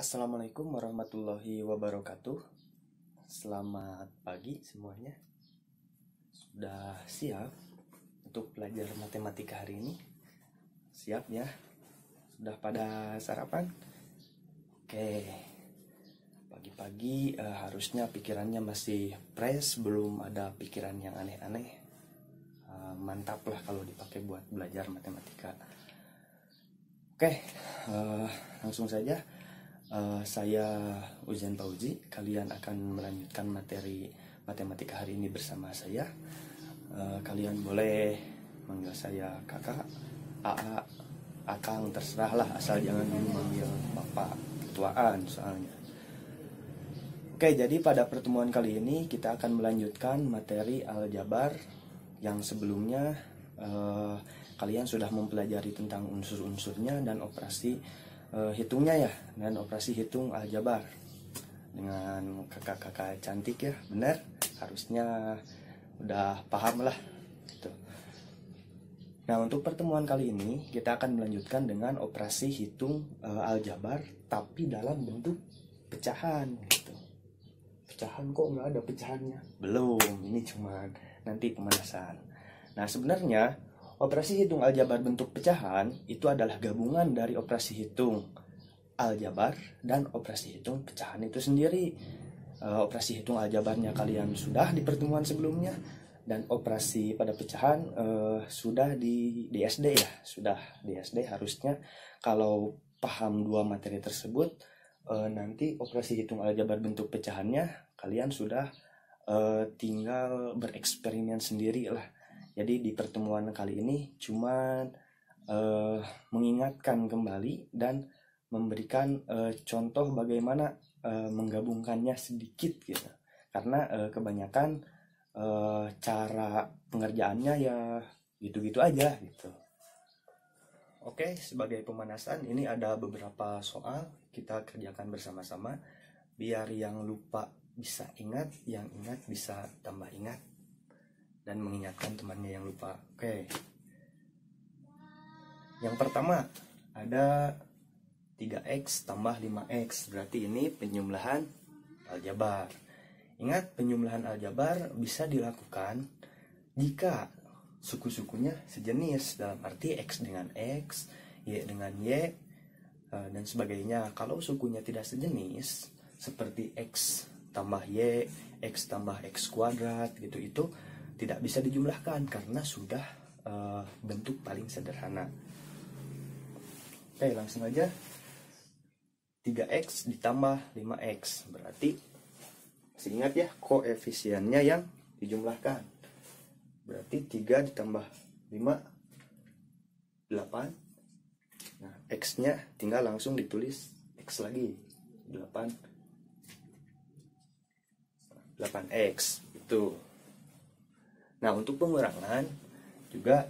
Assalamualaikum warahmatullahi wabarakatuh. Selamat pagi semuanya. Sudah siap untuk belajar matematika hari ini? Siap ya? Sudah pada sarapan? Oke. Pagi-pagi harusnya pikirannya masih fresh, belum ada pikiran yang aneh-aneh. Mantap lah kalau dipakai buat belajar matematika. Oke, langsung saja. Saya Uzen Pauzi. Kalian akan melanjutkan materi matematika hari ini bersama saya. Kalian boleh manggil saya kakak, AA, akang, terserah lah, asal jangan manggil bapak, ketuaan soalnya. Oke, jadi pada pertemuan kali ini kita akan melanjutkan materi aljabar yang sebelumnya kalian sudah mempelajari tentang unsur-unsurnya dan operasi hitungnya ya, dan operasi hitung aljabar dengan kakak-kakak cantik ya, benar, harusnya udah paham lah gitu. Nah, untuk pertemuan kali ini kita akan melanjutkan dengan operasi hitung aljabar tapi dalam bentuk pecahan gitu. Pecahan kok nggak ada pecahannya? Belum, ini cuma nanti pemanasan. Nah, sebenarnya operasi hitung aljabar bentuk pecahan itu adalah gabungan dari operasi hitung aljabar dan operasi hitung pecahan itu sendiri. Operasi hitung aljabarnya kalian sudah di pertemuan sebelumnya, dan operasi pada pecahan sudah di SD ya, sudah di SD harusnya. Kalau paham dua materi tersebut, nanti operasi hitung aljabar bentuk pecahannya kalian sudah tinggal bereksperimen sendiri lah. Jadi di pertemuan kali ini cuma mengingatkan kembali dan memberikan contoh bagaimana menggabungkannya sedikit gitu. Karena kebanyakan cara pengerjaannya ya gitu-gitu aja gitu. Oke, sebagai pemanasan ini ada beberapa soal kita kerjakan bersama-sama biar yang lupa bisa ingat, yang ingat bisa tambah ingat, dan mengingatkan temannya yang lupa. Oke. Yang pertama ada 3x tambah 5x, berarti ini penjumlahan aljabar. Ingat, penjumlahan aljabar bisa dilakukan jika suku-sukunya sejenis, dalam arti x dengan x, y dengan y, dan sebagainya. Kalau sukunya tidak sejenis, seperti x tambah y, x tambah x kuadrat gitu, itu tidak bisa dijumlahkan karena sudah bentuk paling sederhana. Oke, langsung aja. 3x ditambah 5x, berarti masih ingat ya koefisiennya yang dijumlahkan. Berarti 3 ditambah 5 8. Nah, x nya tinggal langsung ditulis x lagi, 8x itu. Nah, untuk pengurangan juga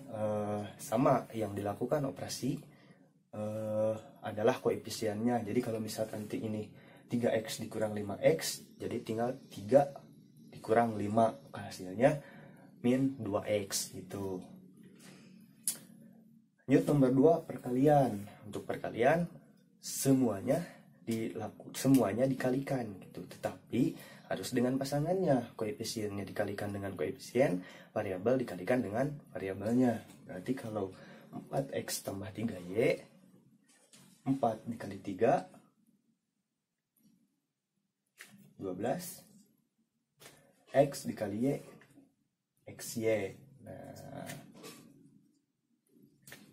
sama, yang dilakukan operasi adalah koefisiennya. Jadi kalau misalkan ini 3x dikurang 5x, jadi tinggal 3 dikurang 5, hasilnya min 2x gitu. Lanjut nomor 2, perkalian. Untuk perkalian semuanya dikalikan gitu, tetapi harus dengan pasangannya. Koefisiennya dikalikan dengan koefisien, variabel dikalikan dengan variabelnya. Berarti kalau 4x tambah 3y, 4 dikali 3 12, x dikali y xy. Nah,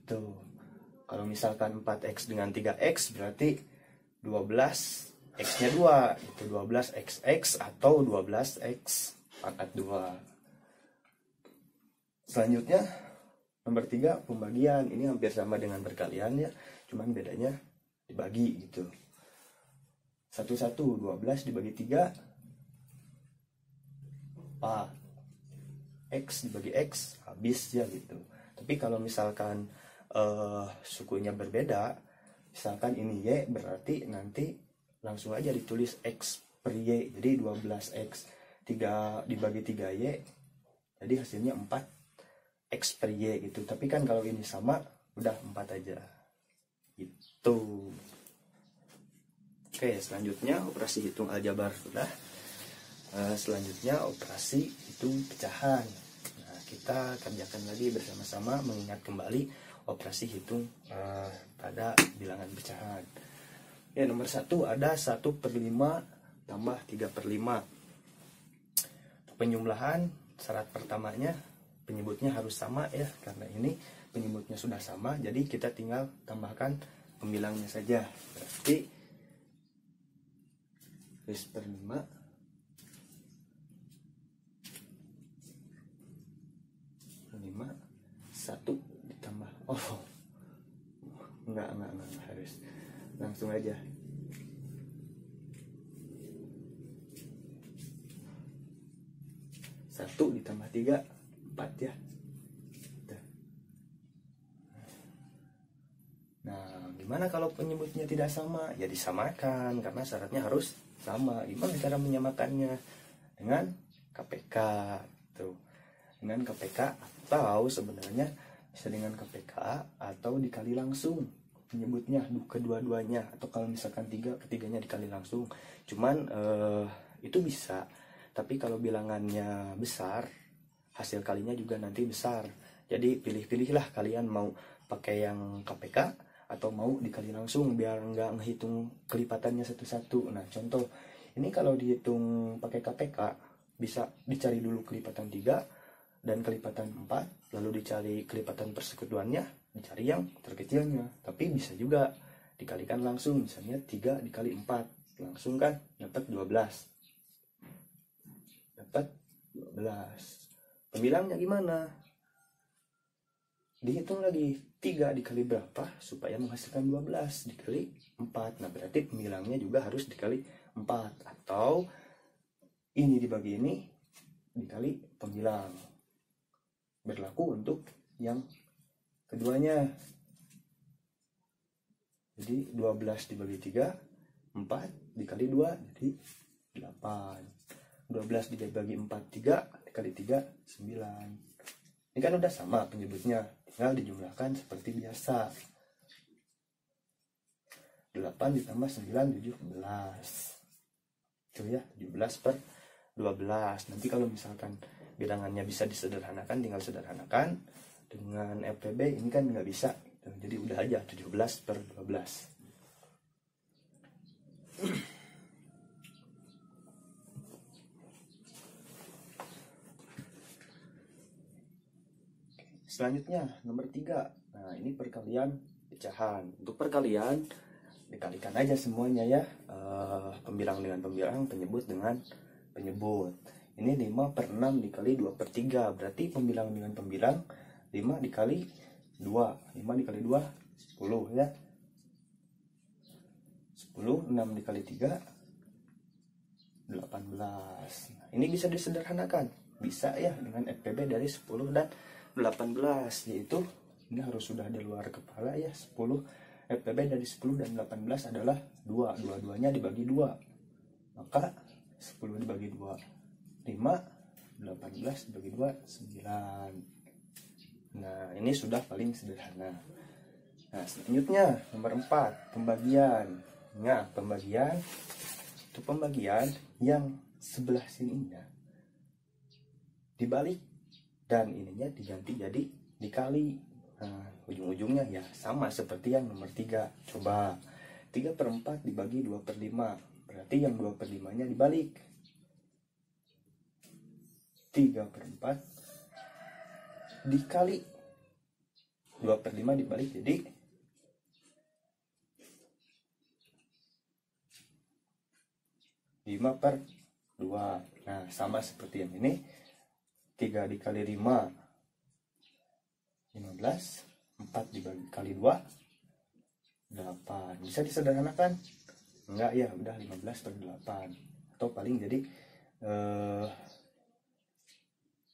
tuh, kalau misalkan 4x dengan 3x berarti 12, x-nya 2, itu 12xx atau 12x pangkat 2. Selanjutnya nomor 3, pembagian. Ini hampir sama dengan perkalian ya, cuman bedanya dibagi gitu. 1 12 dibagi 3 4, x dibagi x habis ya gitu. Tapi kalau misalkan sukunya berbeda, misalkan ini y, berarti nanti langsung aja ditulis x per y, jadi 12x 3 dibagi 3y, jadi hasilnya 4 x per y gitu. Tapi kan kalau ini sama, udah 4 aja gitu. Oke, selanjutnya operasi hitung aljabar sudah. Selanjutnya operasi hitung pecahan. Nah, kita kerjakan lagi bersama-sama mengingat kembali operasi hitung pada bilangan pecahan. Ya, nomor 1 ada 1/5 tambah 3/5. Penjumlahan syarat pertamanya penyebutnya harus sama ya, karena ini penyebutnya sudah sama, jadi kita tinggal tambahkan pembilangnya saja. Berarti 1/5 1 ditambah enggak harus langsung aja. Satu ditambah 3 4 ya. Nah, gimana kalau penyebutnya tidak sama? Ya disamakan, karena syaratnya harus sama. Gimana cara menyamakannya? Dengan KPK tuh. Dengan KPK, atau sebenarnya bisa dengan KPK atau dikali langsung penyebutnya kedua-duanya, atau kalau misalkan ketiganya dikali langsung. Cuman itu bisa, tapi kalau bilangannya besar, hasil kalinya juga nanti besar. Jadi pilih-pilihlah kalian mau pakai yang KPK atau mau dikali langsung, biar nggak ngehitung kelipatannya satu-satu. Nah, contoh ini kalau dihitung pakai KPK, bisa dicari dulu kelipatan 3 dan kelipatan 4, lalu dicari kelipatan persekutuannya, dicari yang terkecilnya. Tapi bisa juga dikalikan langsung, misalnya 3 dikali 4, langsung kan dapat 12. Dapat 12. Pembilangnya gimana? Dihitung lagi 3 dikali berapa supaya menghasilkan 12 dikali 4. Nah, berarti pembilangnya juga harus dikali 4, atau ini dibagi ini dikali pembilang. Berlaku untuk yang keduanya. Jadi 12 dibagi 3, 4 dikali 2 jadi 8. 12 dibagi 4 3 dikali 3 9. Ini kan udah sama penyebutnya, tinggal dijumlahkan seperti biasa. 8 ditambah 9 17. Itu ya, 17/12. Nanti kalau misalkan bilangannya bisa disederhanakan, tinggal sederhanakan. Dengan FPB ini kan nggak bisa, jadi udah aja 17/12. Selanjutnya nomor 3. Nah, ini perkalian pecahan. Untuk perkalian dikalikan aja semuanya ya, pembilang dengan pembilang, penyebut dengan penyebut. Ini 5/6 dikali 2/3, berarti pembilang dengan pembilang 5 dikali 2, 5 dikali 2 10 ya. 10, 6 dikali 3 18. Nah, ini bisa disederhanakan, bisa ya dengan FPB dari 10 dan 18, yaitu ini harus sudah di luar kepala ya. 10 FPB dari 10 dan 18 adalah 2, dua-duanya dibagi 2, maka 10 dibagi 2 5, 18 dibagi 2 9. Nah, ini sudah paling sederhana. Nah, selanjutnya nomor 4, pembagian. Nah, pembagian itu pembagian yang sebelah sininya dibalik dan ininya diganti jadi dikali. Nah, ujung-ujungnya ya sama seperti yang nomor 3. Coba 3/4 dibagi 2/5, berarti yang 2/5 nya dibalik. 3/4 dikali 2/5 dibalik jadi 5/2. Nah, sama seperti yang ini. 3 dikali 5 15, 4 dikali 2 8. Bisa disederhanakan? Enggak ya, udah 15/8. Atau paling jadi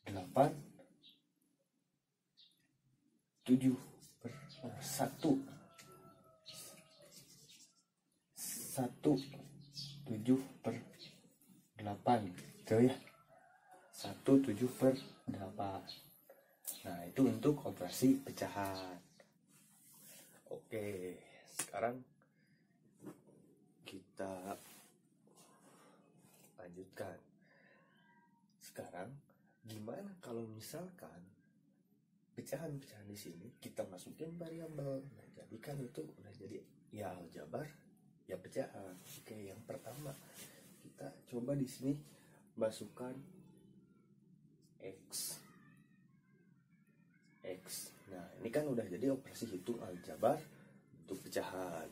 8 7/1 7/8 gitu ya. 1/7/8. Nah, itu untuk operasi pecahan. Oke, sekarang kita lanjutkan. Sekarang gimana kalau misalkan pecahan-pecahan di sini kita masukin variabel? Nah, jadi kan itu udah jadi ya aljabar, ya pecahan. Oke, yang pertama kita coba di sini masukkan x. Nah, ini kan udah jadi operasi hitung aljabar untuk pecahan.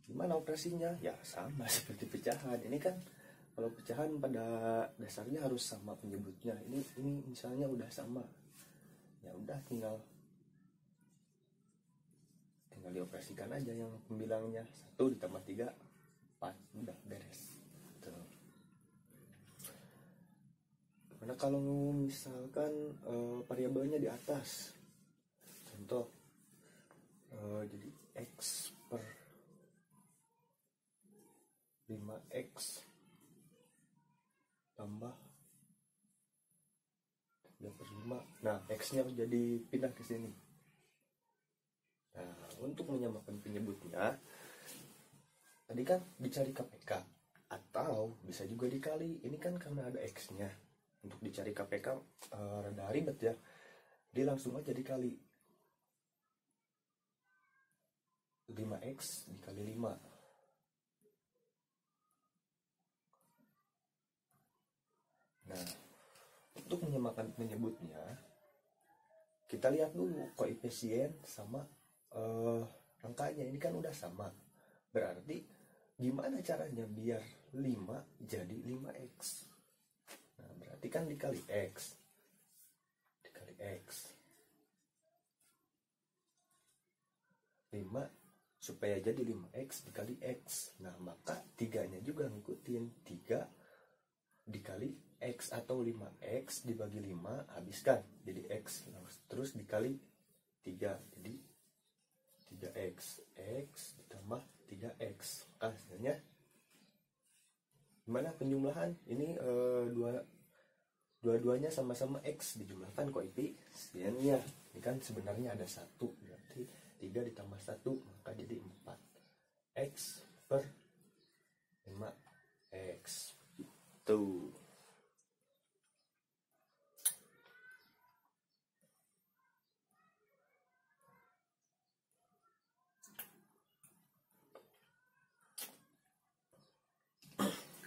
Gimana operasinya? Ya sama seperti pecahan. Ini kan kalau pecahan pada dasarnya harus sama penyebutnya. Ini misalnya udah sama. Ya udah tinggal dioperasikan aja yang pembilangnya. 1 ditambah 3, 4. Udah beres. Tuh. Mana kalau misalkan variabelnya di atas. Contoh jadi x per 5x tambah 3 per 5. Nah, x-nya jadi pindah ke sini. Nah, untuk menyamakan penyebutnya, tadi kan dicari KPK, atau bisa juga dikali. Ini kan karena ada x-nya. Untuk dicari KPK rada ribet ya. Dia langsung aja dikali. 5x dikali 5. Nah, untuk menyamakan penyebutnya, kita lihat dulu koefisien sama angkanya. Ini kan udah sama. Berarti gimana caranya biar 5 jadi 5x? Nah, berarti kan dikali x. 5 supaya jadi 5x dikali x. Nah, maka 3-nya juga ngikutin. 3 dikali x atau 5x dibagi 5, habiskan jadi x. Terus dikali 3, jadi 3x. X ditambah 3x. Hasilnya gimana penjumlahan? Ini dua-duanya sama-sama x, dijumlahkan koefisiennya. Ini kan sebenarnya ada 1, berarti 3 ditambah 1 maka jadi 4. X per 5x. Tuh.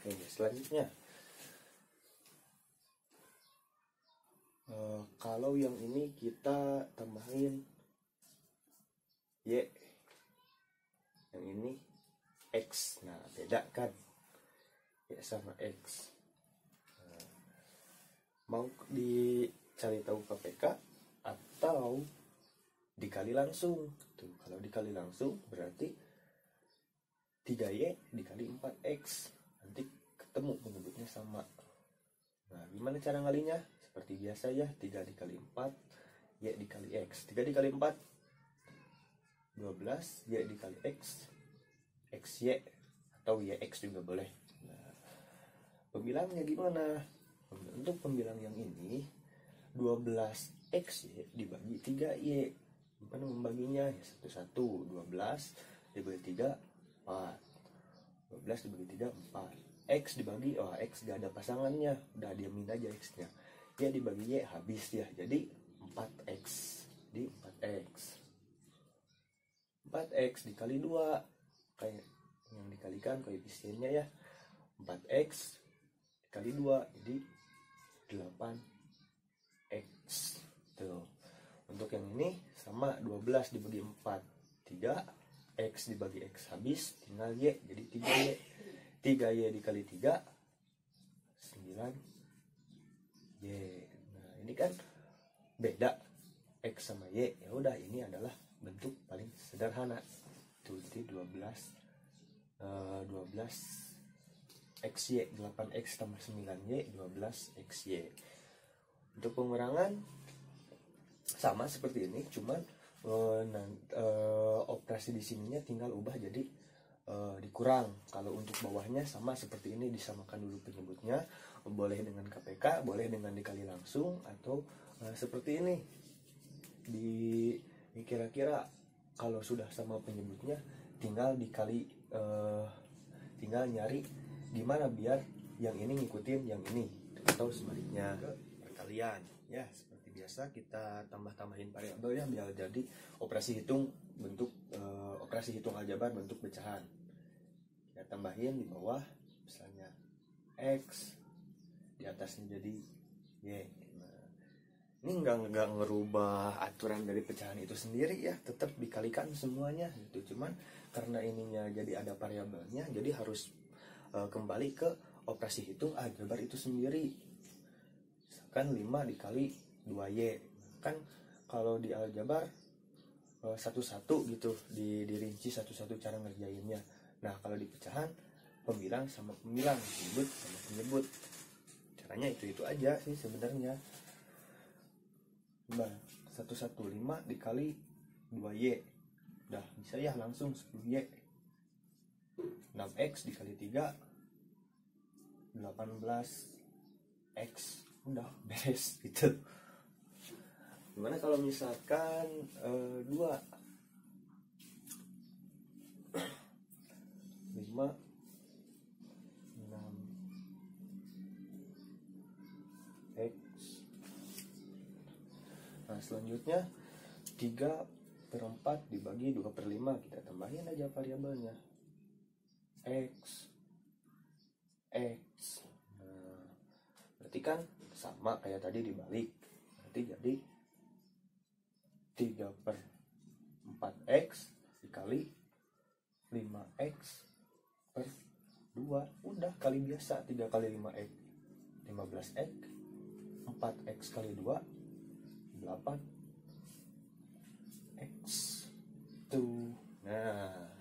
Oke, selanjutnya kalau yang ini kita tambahin y, yang ini x. Nah, beda kan y sama x. Nah, mau dicari tahu KPK atau dikali langsung. Tuh, kalau dikali langsung berarti 3y dikali 4x. Nanti ketemu penyebutnya sama. Nah, gimana cara ngalinya? Seperti biasa ya, 3 dikali 4 y dikali x. 3 dikali 4 12, y dikali x, xy atau yx juga boleh. Nah, pembilangnya gimana? Untuk pembilang yang ini 12xy dibagi 3y. Gimana membaginya? Ya, 1 12 dibagi 3 4. 12 dibagi 3 4. X dibagi, x gak ada pasangannya, udah diamin aja x-nya. Y dibagi y habis ya, jadi 4x. Di 4x. 4x dikali 2, kayak yang dikalikan koefisiennya ya. 4x dikali 2 jadi 8x. Tuh. Untuk yang ini sama, 12 dibagi 4 3, x dibagi x habis, tinggal y jadi 3y. 3y dikali 3 9y. Nah, ini kan beda x sama y. Ya udah, ini adalah bentuk paling sederhana. Tuh, jadi 12 xy, 8x tambah 9y, 12xy. Untuk pengurangan sama seperti ini, cuman operasi di sininya tinggal ubah jadi dikurang. Kalau untuk bawahnya sama seperti ini, disamakan dulu penyebutnya. Boleh dengan KPK, boleh dengan dikali langsung, atau seperti ini. Kira-kira kalau sudah sama penyebutnya tinggal dikali tinggal nyari gimana biar yang ini ngikutin yang ini atau sebaliknya. Perkalian ya, seperti biasa kita tambah-tambahin variabel ya biar jadi operasi hitung bentuk operasi hitung aljabar bentuk pecahan. Kita tambahin di bawah misalnya X, di atasnya jadi Y. Nah, ini nggak ngerubah aturan dari pecahan itu sendiri ya, tetap dikalikan semuanya gitu. Cuman karena ininya jadi ada variabelnya, jadi harus kembali ke operasi hitung aljabar itu sendiri. Misalkan 5 dikali 2Y, kan kalau di aljabar satu-satu gitu, dirinci satu-satu cara ngerjainnya. Nah kalau di pecahan pembilang sama pembilang, penyebut sama penyebut, caranya itu aja sih sebenarnya. 115 dikali 2Y, udah bisa ya langsung 10Y. 6X dikali 3 18X, udah beres gitu. Gimana kalau misalkan 2 5 6X. Nah selanjutnya 3/4 dibagi 2/5, kita tambahin aja variabelnya X. Nah, berarti kan sama kayak tadi dibalik, berarti jadi 3/4X dikali 5X/2, udah kali biasa. 3 kali 5X 15X, 4X kali 2 8X tuh. Nah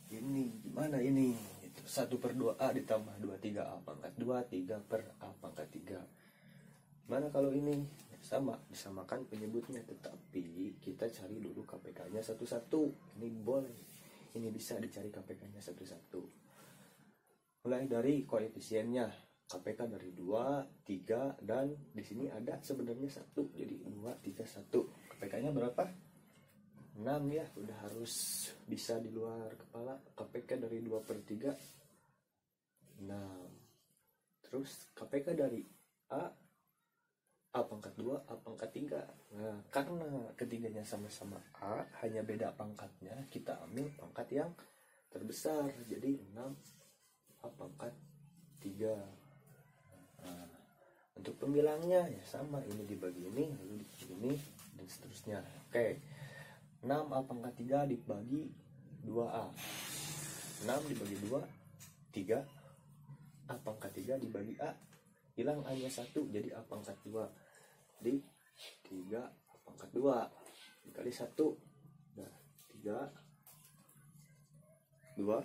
ini gimana ini? 1/2A ditambah 23A pangkat 2, 3/A pangkat 3. Mana kalau ini? Sama, disamakan penyebutnya, tetapi kita cari dulu KPK-nya satu-satu. Ini boleh, ini bisa dicari KPK-nya satu-satu. Mulai dari koefisiennya, KPK dari 2, 3, dan di sini ada sebenarnya 1, jadi 2, 3, 1. KPK-nya berapa? 6 ya, udah harus bisa di luar kepala. KPK dari 2/3 6. Terus KPK dari A pangkat 2, A pangkat 3. Nah karena ketiganya sama-sama A, hanya beda pangkatnya, kita ambil pangkat yang terbesar, jadi 6 A pangkat 3. Nah, untuk pembilangnya ya sama, ini dibagi ini, lalu dibagi ini, dan seterusnya. Oke, 6A pangkat 3 dibagi 2A. 6 dibagi 2, 3. A pangkat 3 dibagi A, hilang A-nya 1, jadi A pangkat 2. Jadi 3 A pangkat 2 dikali 1. Nah, 3, 2.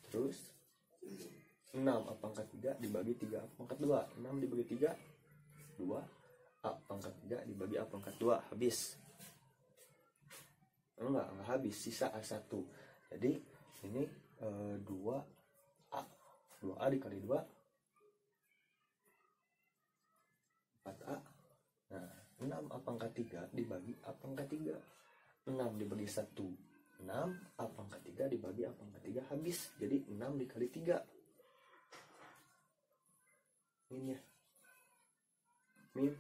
Terus 6 A pangkat 3 dibagi 3 A pangkat 2. 6 dibagi 3, 2. A pangkat 3 dibagi A pangkat 2, habis. Enggak habis, sisa A1. Jadi ini 2A. 2A dikali 2, 4A. Nah 6A pangkat 3 dibagi A pangkat 3, 6 dibagi 1, 6. A pangkat 3 dibagi A pangkat 3, habis. Jadi 6 dikali 3, ini ya, min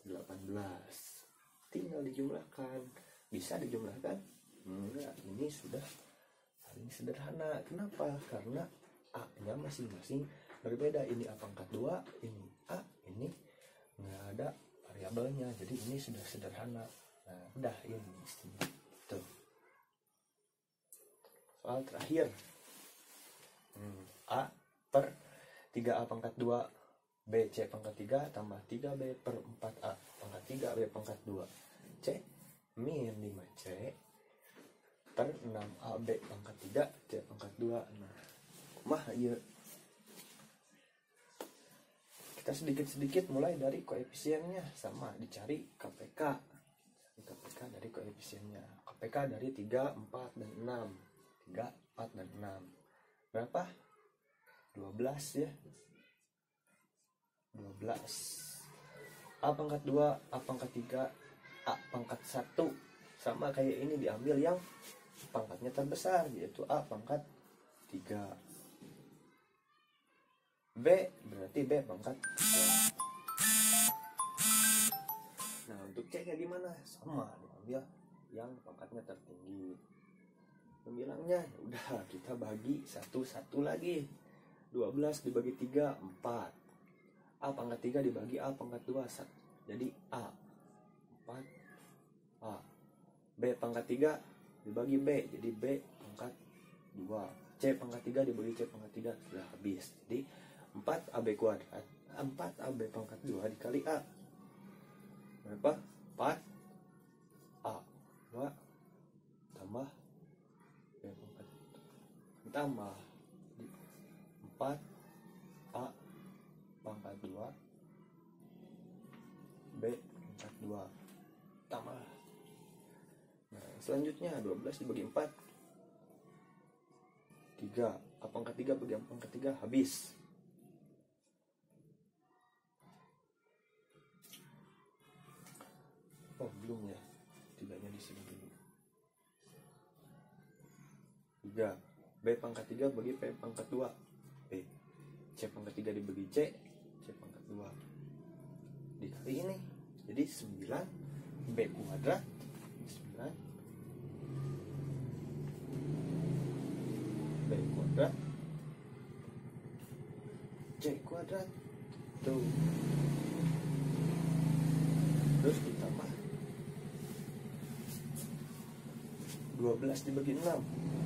18. Tinggal dijumlahkan. Bisa dijumlahkan? Enggak, ini sudah paling sederhana. Kenapa? Karena A-nya masing-masing berbeda. Ini A pangkat 2, ini A, ini nggak ada variabelnya. Jadi ini sudah sederhana. Nah, udah ini tuh. Soal terakhir. A per 3A pangkat 2 BC pangkat 3 tambah 3B per 4A pangkat 3 B pangkat 2 C min 5C per 6AB pangkat 3 C pangkat 2. Nah mah iya, kita sedikit-sedikit mulai dari koefisiennya, sama dicari KPK. KPK dari koefisiennya, KPK dari 3, 4, dan 6. 3, 4, dan 6 berapa? 12 ya, 12. A pangkat 2, A pangkat 3, A pangkat 1. Sama kayak ini, diambil yang pangkatnya terbesar, yaitu A pangkat 3. B berarti B pangkat 3. Nah, untuk C nya gimana? Sama, diambil yang pangkatnya tertinggi. Pembilangnya udah kita bagi satu-satu lagi. 12 dibagi 3, 4. A pangkat 3 dibagi A pangkat 2, jadi A 4 A. B pangkat 3 dibagi B, jadi B pangkat 2. C pangkat 3 dibagi C pangkat 3, sudah habis. Jadi 4AB kuadrat, 4AB pangkat 2 dikali A berapa? 4 A 2 tambah B pangkat tambah 4 A pangkat 2 B pangkat 2 tambah. Nah, selanjutnya 12 dibagi 4, 3. A pangkat 3 bagi A pangkat 3, habis. Oh, belum ya. Tiganya di sini dulu. 3. B pangkat 3 bagi B pangkat 2, B. C pangkat 3 dibagi C, C pangkat 2. Dikali ini. Jadi 9 B kuadrat 9 B kuadrat C kuadrat. Tuh. Terus ditambah 12 dibagi 6,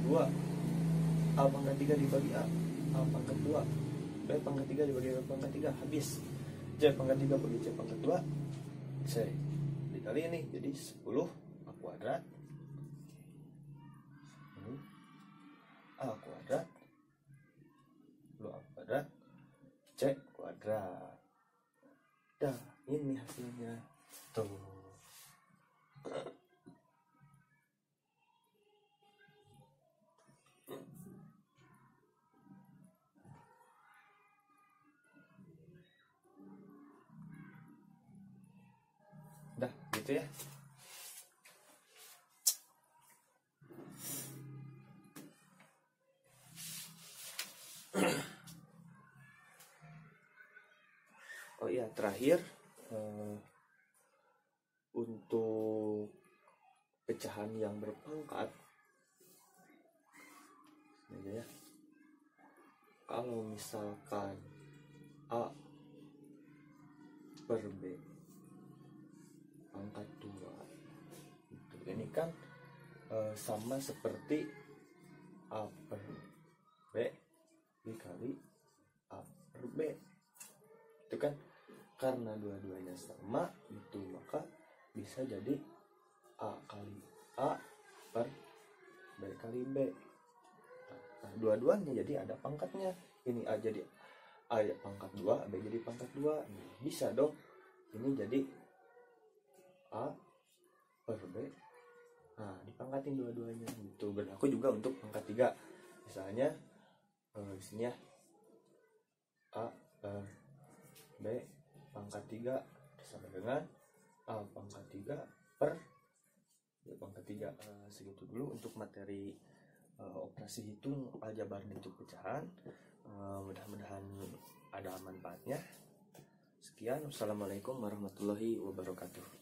2. A pangkat 3 dibagi A pangkat 2. B pangkat 3 dibagi B pangkat 3, habis. C pangkat 3 bagi C pangkat 2, C. Dikali ini, jadi 10 A kuadrat A kuadrat 10 A kuadrat C kuadrat. Dah, ini hasilnya. Tuh. Dah, gitu ya. Oh iya, terakhir untuk pecahan yang berpangkat ini ya. Kalau misalkan A per B pangkat 2 ini kan sama seperti A per B dikali A per B. Itu kan karena dua-duanya sama itu, maka bisa jadi A kali A per B kali B. Nah, dua-duanya jadi ada pangkatnya. Ini A jadi A pangkat 2, B jadi pangkat 2. Bisa dong. Ini jadi A per B. Nah, dipangkatin dua-duanya gitu. Berlaku juga untuk pangkat 3. Misalnya di sini ya. A per B pangkat 3 sama dengan A pangkat 3 per B pangkat 3. Segitu dulu untuk materi operasi hitung aljabar bentuk pecahan. Mudah-mudahan ada manfaatnya. Sekian, wassalamualaikum warahmatullahi wabarakatuh.